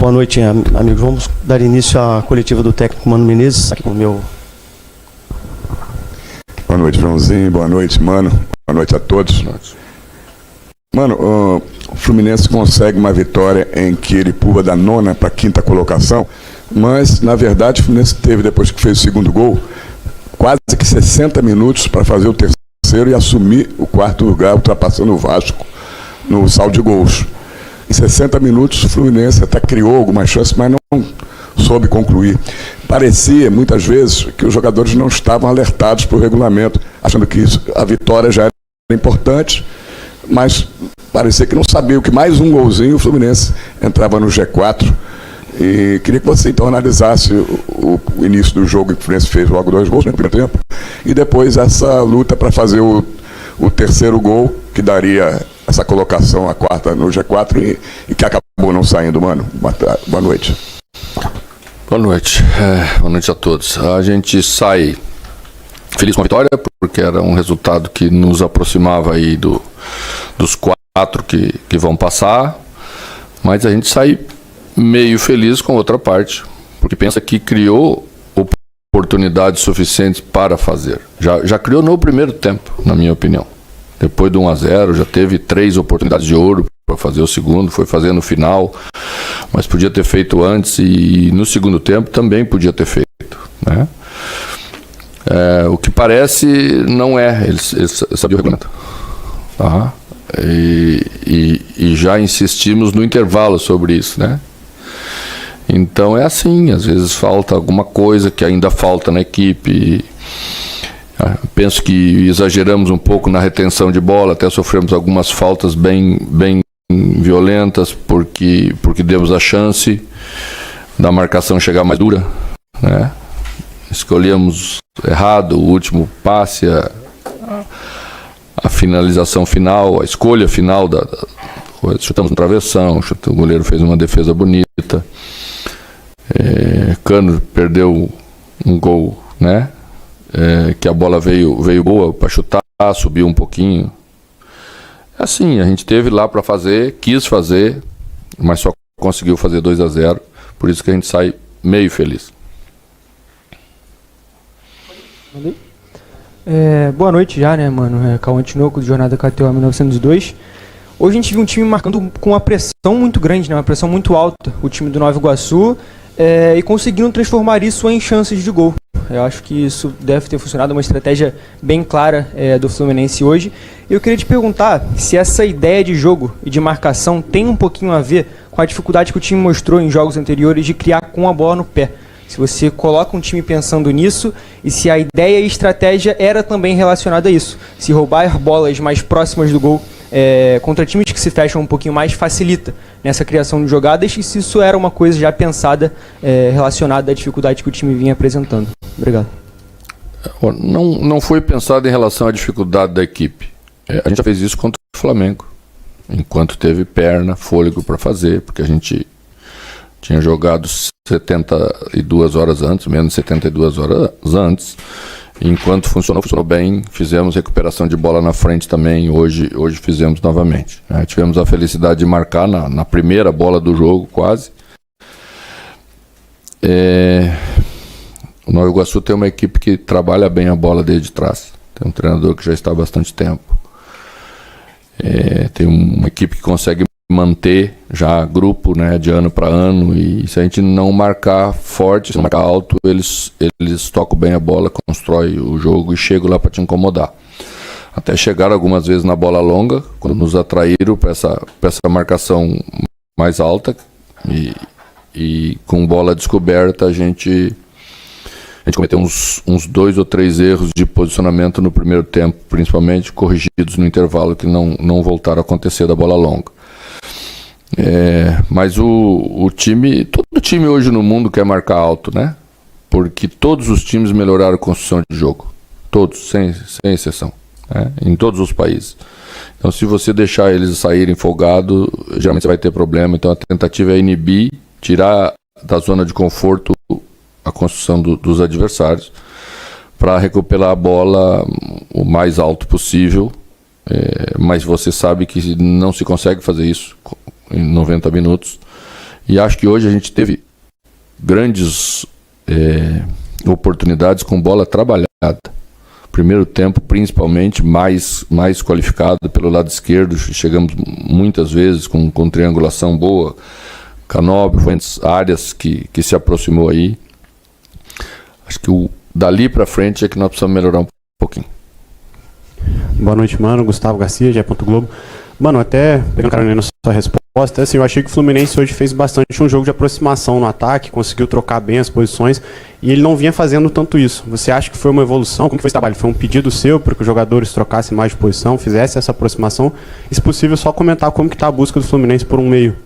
Boa noite, amigos. Vamos dar início à coletiva do técnico Mano Menezes, aqui com o meu... Boa noite, Joãozinho. Boa noite, Mano. Boa noite a todos. Mano, o Fluminense consegue uma vitória em que ele pula da 9ª para a 5ª colocação, mas, na verdade, o Fluminense teve, depois que fez o segundo gol, quase que 60 minutos para fazer o terceiro e assumir o 4º lugar, ultrapassando o Vasco no saldo de gols. Em 60 minutos, o Fluminense até criou algumas chances, mas não soube concluir. Parecia, muitas vezes, que os jogadores não estavam alertados para o regulamento, achando que a vitória já era importante, mas parecia que não sabia que mais um golzinho o Fluminense entrava no G4. E queria que você, então, analisasse o início do jogo, que o Fluminense fez logo 2 gols no primeiro tempo, e depois essa luta para fazer o terceiro gol, que daria essa colocação, a 4ª no G4, e que acabou não saindo, Mano. Boa noite. Boa noite. Boa noite a todos. A gente sai feliz com a vitória, porque era um resultado que nos aproximava aí dos 4 que vão passar, mas a gente sai meio feliz com outra parte, porque pensa que criou oportunidades suficientes para fazer. Já criou no primeiro tempo, na minha opinião. Depois do 1-0, já teve 3 oportunidades de ouro para fazer o segundo, foi fazer no final, mas podia ter feito antes, e no segundo tempo também podia ter feito, né? O que parece não é, eles sabiam o regulamento. E já insistimos no intervalo sobre isso, né? Então é assim, às vezes falta alguma coisa que ainda falta na equipe. Penso que exageramos um pouco na retenção de bola, até sofremos algumas faltas bem violentas, porque demos a chance da marcação chegar mais dura, né? Escolhemos errado o último passe, a finalização final, a escolha final, chutamos no travessão, o goleiro fez uma defesa bonita, Cano perdeu um gol, né? Que a bola veio boa para chutar, subiu um pouquinho. Assim, a gente teve lá para fazer, quis fazer, mas só conseguiu fazer 2-0, por isso que a gente sai meio feliz. Boa noite já, né, mano? Cauã Tinoco, do Jornada KTO 1902. Hoje a gente viu um time marcando com uma pressão muito grande, né? Uma pressão muito alta, o time do Nova Iguaçu, e conseguindo transformar isso em chances de gol. Eu acho que isso deve ter funcionado, uma estratégia bem clara do Fluminense hoje. Eu queria te perguntar se essa ideia de jogo e de marcação tem um pouquinho a ver com a dificuldade que o time mostrou em jogos anteriores de criar com a bola no pé. Se você coloca um time pensando nisso, e se a ideia e estratégia era também relacionada a isso. Se roubar bolas mais próximas do gol contra times que se fecham um pouquinho mais, facilita nessa criação de jogadas, e se isso era uma coisa já pensada relacionada à dificuldade que o time vinha apresentando. Obrigado. Não foi pensado em relação à dificuldade da equipe. A gente já fez isso contra o Flamengo, enquanto teve perna, fôlego para fazer, porque a gente tinha jogado 72 horas antes, menos 72 horas antes. Enquanto funcionou bem, fizemos recuperação de bola na frente também, hoje fizemos novamente. Tivemos a felicidade de marcar na primeira bola do jogo, quase. O Nova Iguaçu tem uma equipe que trabalha bem a bola desde trás. Tem um treinador que já está há bastante tempo. Tem uma equipe que consegue manter já grupo, né, de ano para ano, e se a gente não marcar forte, se não marcar alto, eles tocam bem a bola, constroem o jogo e chegam lá para te incomodar. Até chegaram algumas vezes na bola longa, quando nos atraíram para essa marcação mais alta, e com bola descoberta a gente cometeu uns 2 ou 3 erros de posicionamento no primeiro tempo, principalmente corrigidos no intervalo, que não voltaram a acontecer da bola longa. Mas todo time hoje no mundo quer marcar alto, né? Porque todos os times melhoraram a construção de jogo, todos, sem exceção, né? Em todos os países. Então, se você deixar eles saírem folgados, geralmente você vai ter problema. Então a tentativa é inibir, tirar da zona de conforto a construção dos adversários, para recuperar a bola o mais alto possível, mas você sabe que não se consegue fazer isso em 90 minutos, E acho que hoje a gente teve grandes oportunidades com bola trabalhada. Primeiro tempo, principalmente, mais qualificado pelo lado esquerdo. Chegamos muitas vezes com triangulação boa. Canóbio, áreas que se aproximou aí. Acho que dali para frente é que nós precisamos melhorar um pouquinho. Boa noite, mano. Gustavo Garcia, GE. Globo. Mano, até pegando carona na sua resposta, assim, eu achei que o Fluminense hoje fez bastante um jogo de aproximação no ataque, conseguiu trocar bem as posições e ele não vinha fazendo tanto isso. Você acha que foi uma evolução? Como foi esse trabalho? Foi um pedido seu para que os jogadores trocassem mais de posição, fizessem essa aproximação? E, se possível, só comentar como que está a busca do Fluminense por um meio.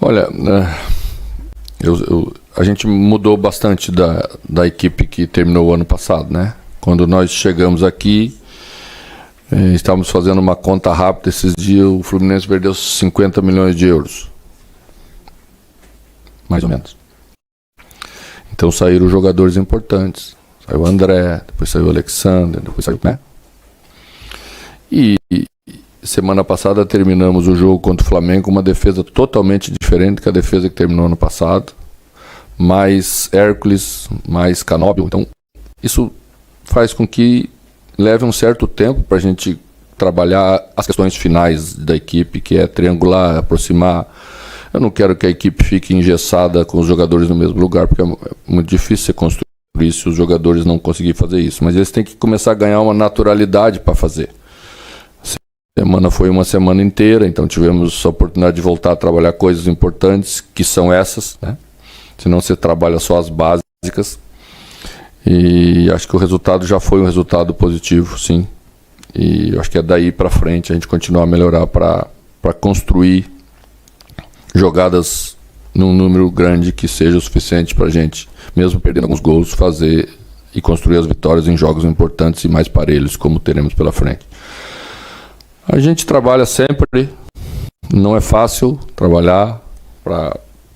Olha, a gente mudou bastante da equipe que terminou o ano passado, né? Quando nós chegamos aqui, estávamos fazendo uma conta rápida esses dias, o Fluminense perdeu 50 milhões de euros. Mais ou menos. Então saíram jogadores importantes. Saiu o André, depois saiu o Alexander, depois saiu, né? E semana passada terminamos o jogo contra o Flamengo com uma defesa totalmente diferente que a defesa que terminou ano passado. Mais Hércules, mais Canóbio. Então, isso faz com que leve um certo tempo para a gente trabalhar as questões finais da equipe, que é triangular, aproximar. Eu não quero que a equipe fique engessada com os jogadores no mesmo lugar, porque é muito difícil você construir isso se os jogadores não conseguirem fazer isso. Mas eles têm que começar a ganhar uma naturalidade para fazer. A semana foi uma semana inteira, então tivemos a oportunidade de voltar a trabalhar coisas importantes, que são essas, né? Senão você trabalha só as básicas. E acho que o resultado já foi um resultado positivo, sim. E acho que é daí para frente a gente continuar a melhorar para construir jogadas num número grande que seja o suficiente para a gente, mesmo perdendo alguns gols, fazer e construir as vitórias em jogos importantes e mais parelhos, como teremos pela frente. A gente trabalha sempre, não é fácil trabalhar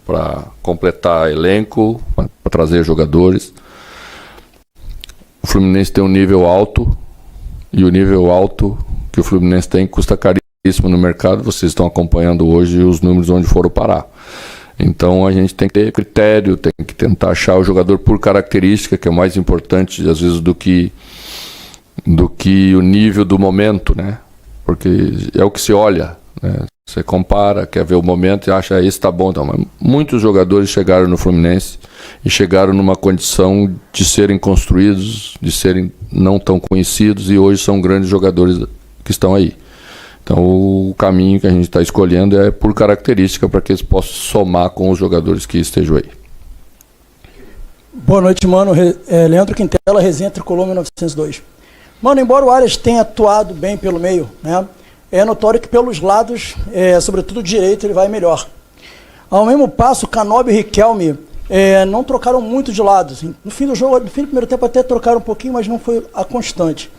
para completar elenco, para trazer jogadores. O Fluminense tem um nível alto, e o nível alto que o Fluminense tem custa caríssimo no mercado. Vocês estão acompanhando hoje os números onde foram parar. Então a gente tem que ter critério, tem que tentar achar o jogador por característica, que é mais importante às vezes do que o nível do momento, né? Porque é o que se olha, né? Você compara, quer ver o momento e acha, esse está bom. Então, mas muitos jogadores chegaram no Fluminense e chegaram numa condição de serem construídos, de serem não tão conhecidos, e hoje são grandes jogadores que estão aí. Então o caminho que a gente está escolhendo é por característica, para que eles possam somar com os jogadores que estejam aí. Boa noite, mano. Leandro Quintela, Resenha Tricolor 1902. Mano, embora o Arias tenha atuado bem pelo meio, né, é notório que pelos lados, sobretudo direito, ele vai melhor. Ao mesmo passo, Canóbio e Riquelme não trocaram muito de lado. Assim. No fim do jogo, no fim do primeiro tempo até trocaram um pouquinho, mas não foi a constante.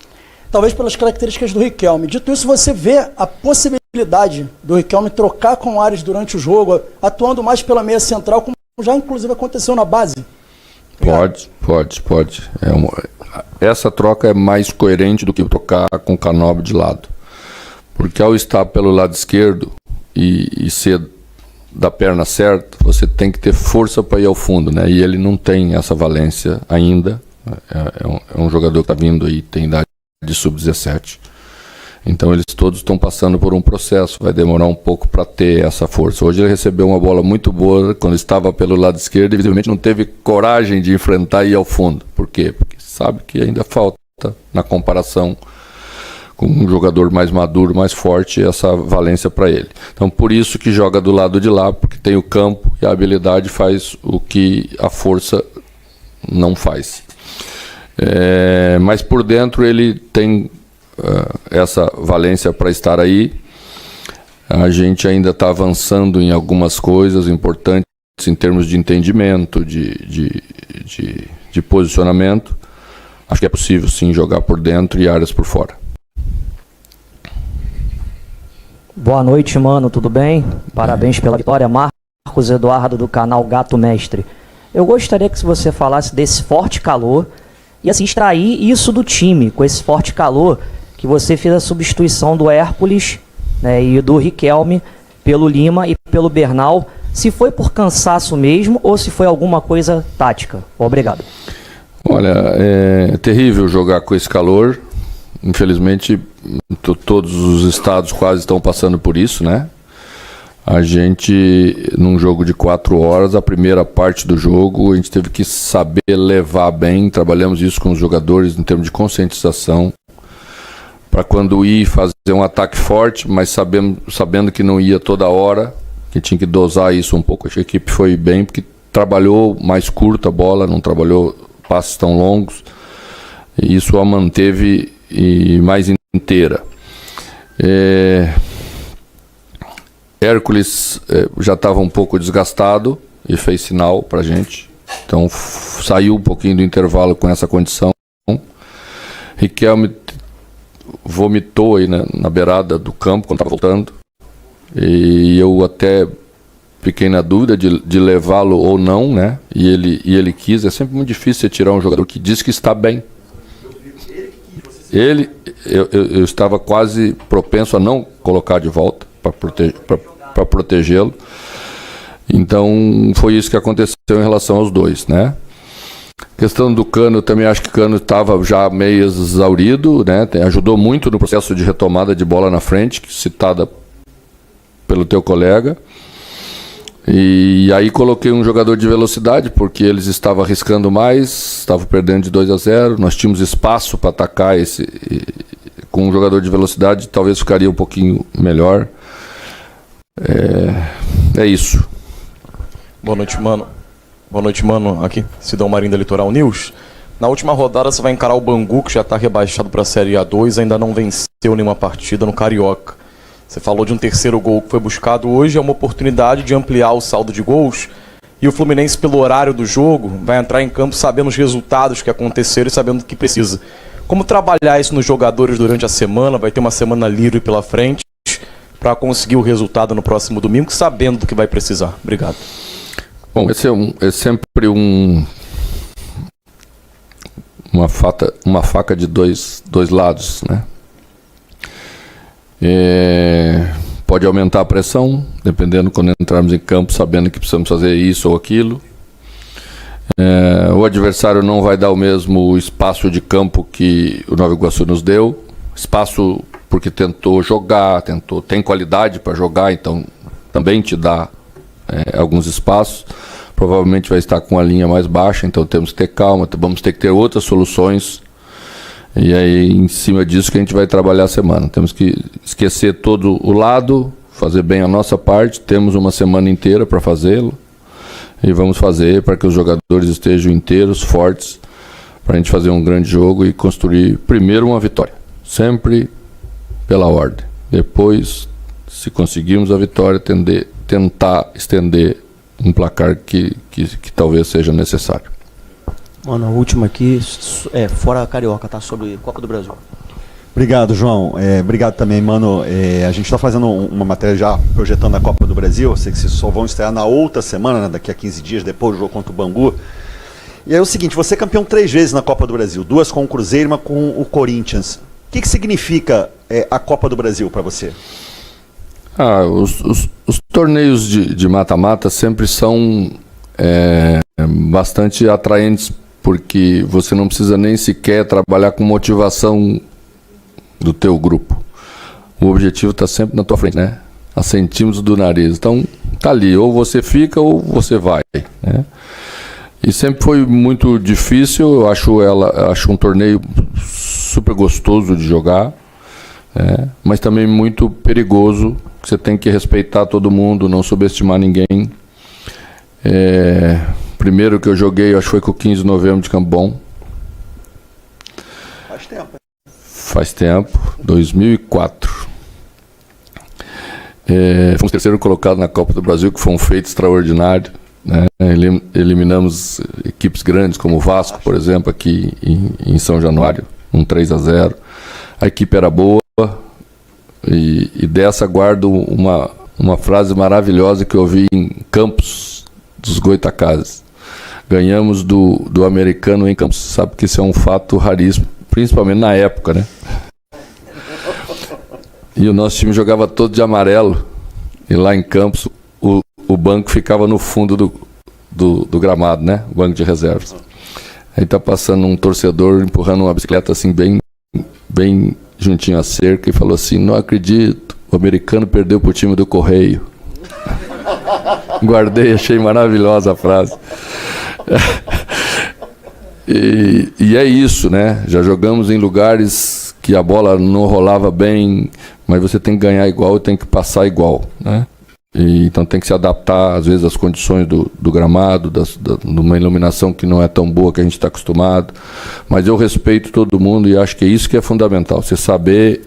Talvez pelas características do Riquelme. Dito isso, você vê a possibilidade do Riquelme trocar com o Arias durante o jogo, atuando mais pela meia central, como já inclusive aconteceu na base? Pode. Essa troca é mais coerente do que trocar com o Canóbio de lado. Porque ao estar pelo lado esquerdo e ser da perna certa, você tem que ter força para ir ao fundo, né? E ele não tem essa valência ainda. É um jogador que está vindo aí, tem idade de sub-17. Então eles todos estão passando por um processo, vai demorar um pouco para ter essa força. Hoje ele recebeu uma bola muito boa quando estava pelo lado esquerdo e evidentemente não teve coragem de enfrentar e ir ao fundo. Por quê? Porque sabe que ainda falta, na comparação com um jogador mais maduro, mais forte, essa valência para ele. Então por isso que joga do lado de lá, porque tem o campo e a habilidade faz o que a força não faz. Mas por dentro ele tem essa valência para estar aí. A gente ainda está avançando em algumas coisas importantes em termos de entendimento, de posicionamento. Acho que é possível sim jogar por dentro e áreas por fora. Boa noite, mano, tudo bem? Parabéns pela vitória. Marcos Eduardo, do canal Gato Mestre. Eu gostaria que você falasse desse forte calor e assim extrair isso do time, com esse forte calor, que você fez a substituição do Hércules, né, e do Riquelme, pelo Lima e pelo Bernal, se foi por cansaço mesmo ou se foi alguma coisa tática. Obrigado. Olha, é terrível jogar com esse calor. Infelizmente, todos os estados quase estão passando por isso, né? A gente, num jogo de 4 horas, a primeira parte do jogo, a gente teve que saber levar bem. Trabalhamos isso com os jogadores em termos de conscientização, para quando ir fazer um ataque forte, mas sabendo que não ia toda hora, que tinha que dosar isso um pouco. Acho que a equipe foi bem, porque trabalhou mais curta a bola, não trabalhou passes tão longos, e isso a manteve mais inteira. Hércules já estava um pouco desgastado e fez sinal para a gente, então saiu um pouquinho do intervalo com essa condição. Riquelme vomitou aí na beirada do campo quando estava voltando, e eu até fiquei na dúvida de levá-lo ou não, né? E ele quis. É sempre muito difícil você tirar um jogador que diz que está bem. Eu estava quase propenso a não colocar de volta para protegê-lo. Então foi isso que aconteceu em relação aos dois, né? Questão do Cano, eu também acho que o Cano estava já meio exaurido, né? Ajudou muito no processo de retomada de bola na frente, citada pelo teu colega. E aí coloquei um jogador de velocidade, porque eles estavam arriscando mais, estavam perdendo de 2-0, nós tínhamos espaço para atacar com um jogador de velocidade, talvez ficaria um pouquinho melhor. É isso. Boa noite, mano. Boa noite, mano. Aqui, Sidão Marinho da Litoral News. Na última rodada você vai encarar o Bangu, que já está rebaixado para a Série A2, ainda não venceu nenhuma partida no Carioca. Você falou de um terceiro gol que foi buscado hoje, é uma oportunidade de ampliar o saldo de gols. E o Fluminense, pelo horário do jogo, vai entrar em campo sabendo os resultados que aconteceram e sabendo o que precisa. Como trabalhar isso nos jogadores durante a semana? Vai ter uma semana livre pela frente para conseguir o resultado no próximo domingo, sabendo do que vai precisar. Obrigado. Bom, esse é sempre uma faca de dois lados, né? Pode aumentar a pressão, dependendo quando entrarmos em campo, sabendo que precisamos fazer isso ou aquilo. O adversário não vai dar o mesmo espaço de campo que o Nova Iguaçu nos deu. Espaço porque tentou jogar, tem qualidade para jogar, então também te dá alguns espaços. Provavelmente vai estar com a linha mais baixa, então temos que ter calma, vamos ter que ter outras soluções. E aí, em cima disso que a gente vai trabalhar a semana. Temos que esquecer todo o lado, fazer bem a nossa parte. Temos uma semana inteira para fazê-lo. E vamos fazer para que os jogadores estejam inteiros, fortes, para a gente fazer um grande jogo e construir primeiro uma vitória. Sempre pela ordem. Depois, se conseguirmos a vitória, tentar estender um placar que talvez seja necessário. Mano, a última aqui, fora a Carioca, tá? Sobre Copa do Brasil. Obrigado, João. Obrigado também, mano. A gente está fazendo uma matéria já projetando a Copa do Brasil. Eu sei que vocês só vão estrear na outra semana, né? Daqui a 15 dias, depois do jogo contra o Bangu. E é o seguinte, você é campeão 3 vezes na Copa do Brasil, 2 com o Cruzeiro e 1 com o Corinthians. O que significa a Copa do Brasil para você? Os torneios de mata-mata sempre são bastante atraentes, porque você não precisa nem sequer trabalhar com motivação do teu grupo. O objetivo está sempre na tua frente, né? A centímetros do nariz. Então, tá ali, ou você fica ou você vai, né? E sempre foi muito difícil. Eu acho um torneio super gostoso de jogar, né? Mas também muito perigoso. Você tem que respeitar todo mundo, não subestimar ninguém. Primeiro que eu joguei, acho que foi com o 15 de novembro de Campo Bom. Faz tempo. Faz tempo, 2004. Fomos terceiro colocado na Copa do Brasil, que foi um feito extraordinário, né? Eliminamos equipes grandes, como o Vasco, por exemplo, aqui em São Januário, 3-0. A equipe era boa, e dessa guardo uma frase maravilhosa que eu ouvi em Campos dos Goitacazes. Ganhamos do americano em Campos. Sabe que isso é um fato raríssimo, principalmente na época, né? E o nosso time jogava todo de amarelo. E lá em Campos, o banco ficava no fundo do gramado, né? O banco de reservas. Aí tá passando um torcedor empurrando uma bicicleta assim bem juntinho à cerca e falou assim: não acredito, o americano perdeu pro time do Correio. Guardei, achei maravilhosa a frase. E é isso, né? Já jogamos em lugares que a bola não rolava bem, mas você tem que ganhar igual e tem que passar igual, né? Então tem que se adaptar, às vezes, às condições do gramado, de uma iluminação que não é tão boa que a gente está acostumado. Mas eu respeito todo mundo e acho que é isso que é fundamental. Você saber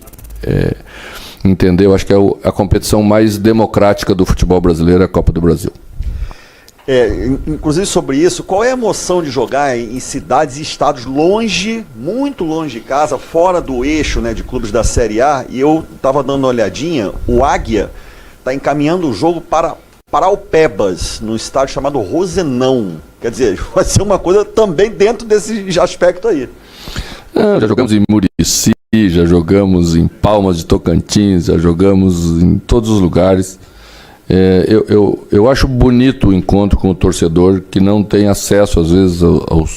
entender, eu acho que é a competição mais democrática do futebol brasileiro, é a Copa do Brasil. Inclusive sobre isso, qual é a emoção de jogar em cidades e estados longe, muito longe de casa, fora do eixo, né, de clubes da Série A? E eu estava dando uma olhadinha, o Águia está encaminhando o jogo para Paraupebas, num estádio chamado Rosenão. Quer dizer, vai ser uma coisa também dentro desse aspecto aí. Já jogamos em Murici, já jogamos em Palmas de Tocantins, já jogamos em todos os lugares. Eu acho bonito o encontro com o torcedor que não tem acesso, às vezes,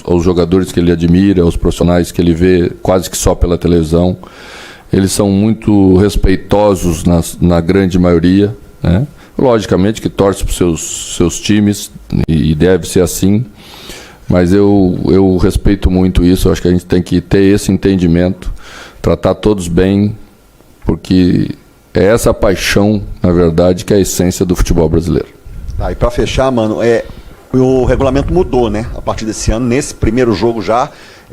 aos jogadores que ele admira, aos profissionais que ele vê quase que só pela televisão. Eles são muito respeitosos na grande maioria, né? Logicamente que torce para os seus times e deve ser assim, mas eu respeito muito isso. Eu acho que a gente tem que ter esse entendimento, tratar todos bem, porque é essa paixão, na verdade, que é a essência do futebol brasileiro. E para fechar, mano, o regulamento mudou, né? A partir desse ano, nesse primeiro jogo já,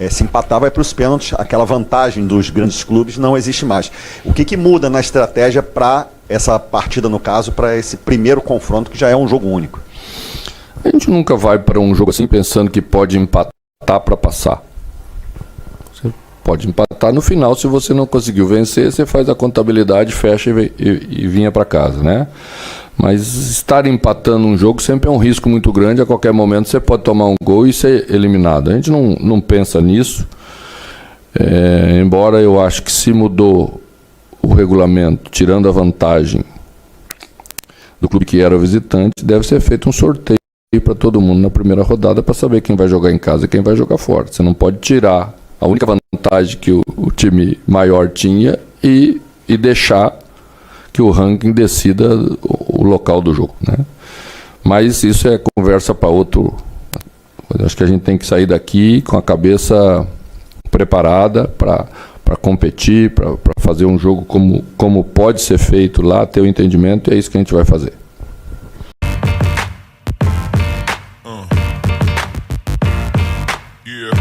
se empatar vai para os pênaltis, aquela vantagem dos grandes clubes não existe mais. O que muda na estratégia para essa partida, no caso, para esse primeiro confronto, que já é um jogo único? A gente nunca vai para um jogo assim pensando que pode empatar para passar. Você pode empatar no final, se você não conseguiu vencer, você faz a contabilidade, fecha e vinha para casa, né? Mas estar empatando um jogo sempre é um risco muito grande. A qualquer momento você pode tomar um gol e ser eliminado. A gente não pensa nisso. Embora eu acho que se mudou o regulamento, tirando a vantagem do clube que era o visitante, deve ser feito um sorteio para todo mundo na primeira rodada para saber quem vai jogar em casa e quem vai jogar fora. Você não pode tirar a única vantagem que o time maior tinha e deixar que o ranking decida o local do jogo, né? Mas isso é conversa para outro. Eu acho que a gente tem que sair daqui com a cabeça preparada para competir, para fazer um jogo como pode ser feito lá, ter o entendimento, e é isso que a gente vai fazer. Yeah.